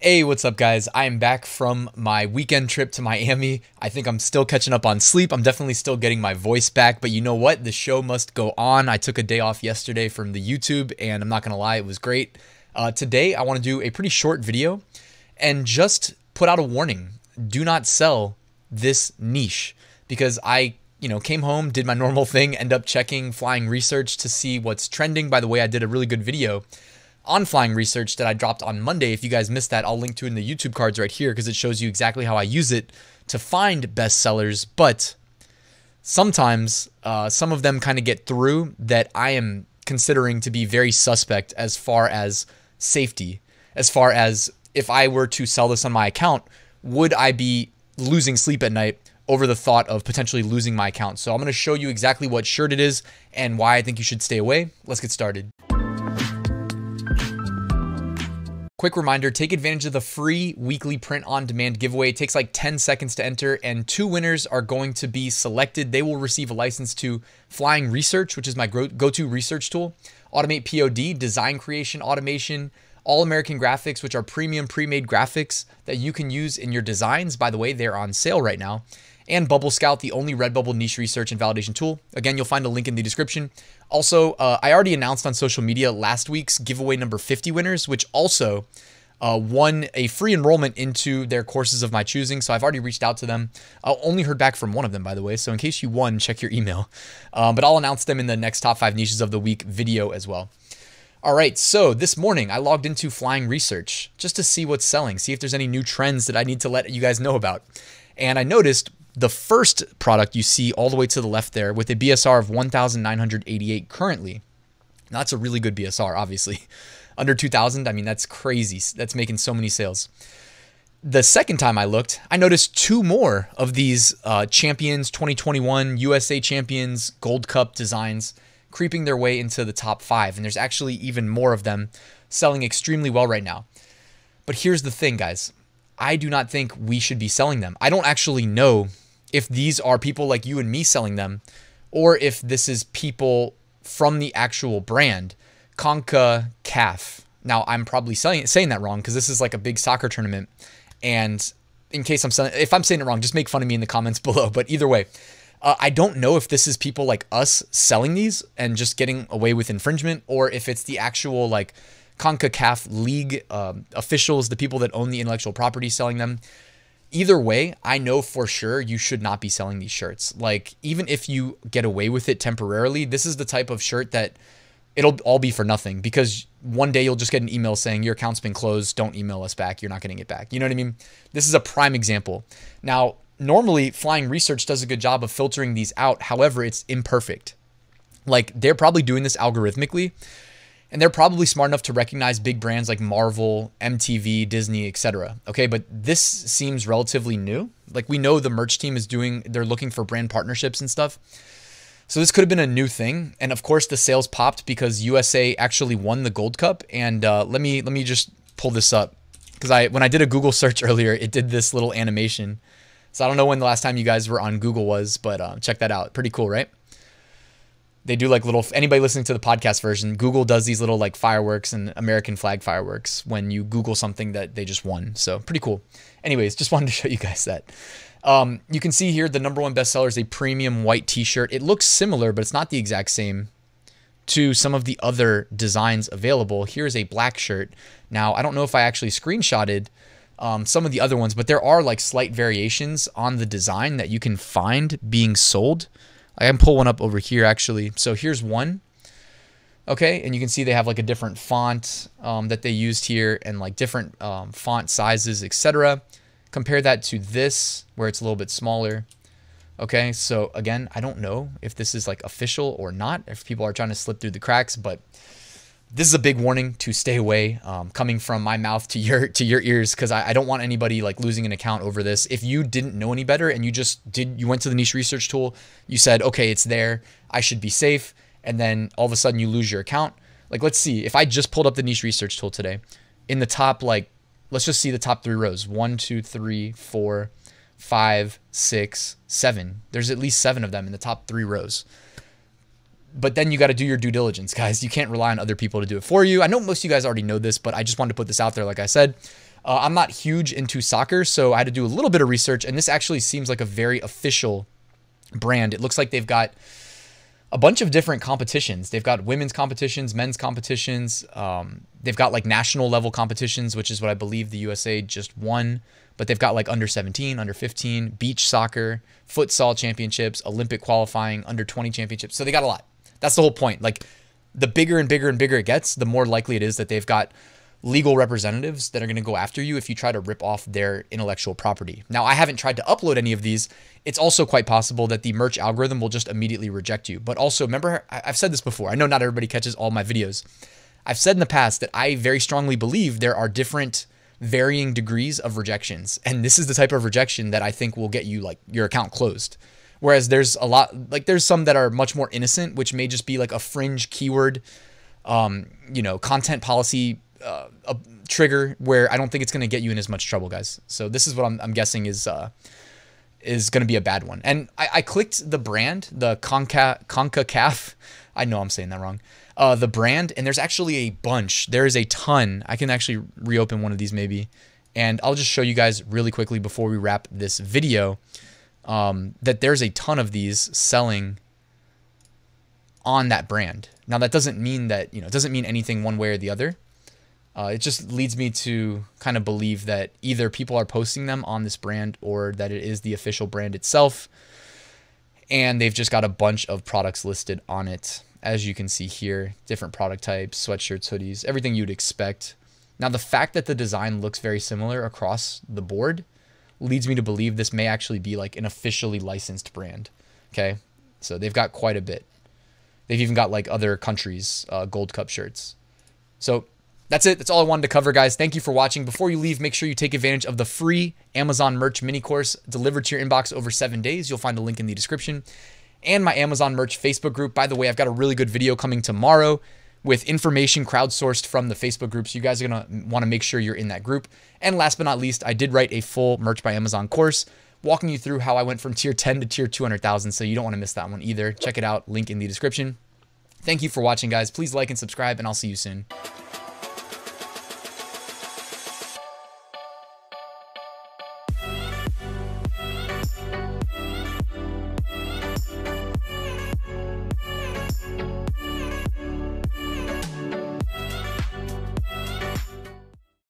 Hey, what's up guys? I am back from my weekend trip to Miami. I think I'm still catching up on sleep. I'm definitely still getting my voice back, but you know what? The show must go on. I took a day off yesterday from the YouTube and I'm not gonna lie, it was great. Today, I wanna do a pretty short video and just put out a warning. Do not sell this niche because I came home, did my normal thing, end up checking flying research to see what's trending. By the way, I did a really good video on flying research that I dropped on Monday. If you guys missed that, I'll link to it in the YouTube cards right here because it shows you exactly how I use it to find bestsellers. But sometimes some of them kind of get through that I am considering to be very suspect as far as safety, as far as if I were to sell this on my account, would I be losing sleep at night over the thought of potentially losing my account? So I'm going to show you exactly what shirt it is and why I think you should stay away. Let's get started. Quick reminder, take advantage of the free weekly print on demand giveaway. It takes like 10 seconds to enter and 2 winners are going to be selected. They will receive a license to Flying Research, which is my go-to research tool, AutomatePOD, design creation automation, All American Graphics, which are premium pre-made graphics that you can use in your designs. By the way, they're on sale right now. And Bubble Scout, the only Redbubble niche research and validation tool. Again, you'll find a link in the description. Also, I already announced on social media last week's giveaway number 50 winners, which also won a free enrollment into their courses of my choosing. So I've already reached out to them. I only heard back from one of them, by the way. So in case you won, check your email. But I'll announce them in the next top 5 niches of the week video as well. All right, so this morning I logged into Flying Research just to see what's selling, see if there's any new trends that I need to let you guys know about. And I noticed the first product you see all the way to the left there with a BSR of 1,988 currently. Now, that's a really good BSR, obviously. Under 2,000, I mean, that's crazy. That's making so many sales. The second time I looked, I noticed 2 more of these Champions 2021 USA Champions Gold Cup designs creeping their way into the top 5. And there's actually even more of them selling extremely well right now. But here's the thing, guys. I do not think we should be selling them. I don't actually know if these are people like you and me selling them, or if this is people from the actual brand, CONCACAF. Now, I'm probably saying that wrong because this is like a big soccer tournament. And in case if I'm saying it wrong, just make fun of me in the comments below. But either way, I don't know if this is people like us selling these and just getting away with infringement, or if it's the actual like CONCACAF league officials, the people that own the intellectual property selling them. Either way, I know for sure you should not be selling these shirts. Like, even if you get away with it temporarily, this is the type of shirt that it'll all be for nothing, because one day you'll just get an email saying your account's been closed. Don't email us back. You're not getting it back. You know what I mean? This is a prime example. Now, normally Flying Research does a good job of filtering these out. However, it's imperfect. Like, they're probably doing this algorithmically, and they're probably smart enough to recognize big brands like Marvel, MTV, Disney, etc. Okay, but this seems relatively new. Like, we know the merch team is they're looking for brand partnerships and stuff. So this could have been a new thing. And of course the sales popped because USA actually won the Gold Cup. And let me just pull this up, because when I did a Google search earlier, it did this little animation. So I don't know when the last time you guys were on Google was, but check that out. Pretty cool, right? They do like little, anybody listening to the podcast version, Google does these little like fireworks and American flag fireworks when you Google something that they just won. So pretty cool. Anyways, just wanted to show you guys that. You can see here the #1 bestseller is a premium white t-shirt. It looks similar, but it's not the exact same to some of the other designs available. Here's a black shirt. Now, I don't know if I actually screenshotted some of the other ones, but there are like slight variations on the design that you can find being sold. I can pull one up over here actually. So here's one. Okay, and you can see they have like a different font that they used here, and like different font sizes, etc. Compare that to this, where it's a little bit smaller. Okay, so again, I don't know if this is like official or not, if people are trying to slip through the cracks, but this is a big warning to stay away, coming from my mouth to your ears, because I don't want anybody like losing an account over this. If you didn't know any better and you went to the niche research tool, you said, okay, it's there, I should be safe, and then all of a sudden you lose your account. Like, let's see, if I just pulled up the niche research tool today, in the top, like, let's just see the top 3 rows. 1, 2, 3, 4, 5, 6, 7. There's at least 7 of them in the top 3 rows. But then you got to do your due diligence, guys. You can't rely on other people to do it for you. I know most of you guys already know this, but I just wanted to put this out there, like I said. I'm not huge into soccer, so I had to do a little bit of research, and this actually seems like a very official brand. It looks like they've got a bunch of different competitions. They've got women's competitions, men's competitions. They've got like national level competitions, which is what I believe the USA just won. But they've got like under 17, under 15, beach soccer, futsal championships, Olympic qualifying, under 20 championships. So they got a lot. That's the whole point. Like the bigger and bigger and bigger it gets, the more likely it is that they've got legal representatives that are going to go after you if you try to rip off their intellectual property. Now, I haven't tried to upload any of these. It's also quite possible that the merch algorithm will just immediately reject you. But also, remember, I've said this before. I know not everybody catches all my videos. I've said in the past that I very strongly believe there are different varying degrees of rejections. And this is the type of rejection that I think will get you like your account closed. Whereas there's a lot, like there's some that are much more innocent, which may just be like a fringe keyword, content policy a trigger where I don't think it's going to get you in as much trouble, guys. So this is what I'm guessing is going to be a bad one. And I clicked the brand, the CONCACAF. I know I'm saying that wrong. The brand, and there's actually a bunch. There is a ton. I can actually reopen one of these maybe. And I'll just show you guys really quickly before we wrap this video that there's a ton of these selling on that brand. Now that doesn't mean that, it doesn't mean anything one way or the other. It just leads me to kind of believe that either people are posting them on this brand or that it is the official brand itself. And they've just got a bunch of products listed on it. As you can see here, different product types, sweatshirts, hoodies, everything you'd expect. Now, the fact that the design looks very similar across the board leads me to believe this may actually be like an officially licensed brand. Okay, so they've got quite a bit. They've even got like other countries' Gold Cup shirts. So that's it. That's all I wanted to cover, guys. Thank you for watching. Before you leave, make sure you take advantage of the free Amazon merch mini course delivered to your inbox over 7 days. You'll find a link in the description. And my Amazon merch Facebook group. By the way, I've got a really good video coming tomorrow with information crowdsourced from the Facebook group. So you guys are going to want to make sure you're in that group. And last but not least, I did write a full Merch by Amazon course walking you through how I went from tier 10 to tier 200,000. So you don't want to miss that one either. Check it out. Link in the description. Thank you for watching, guys. Please like and subscribe, and I'll see you soon.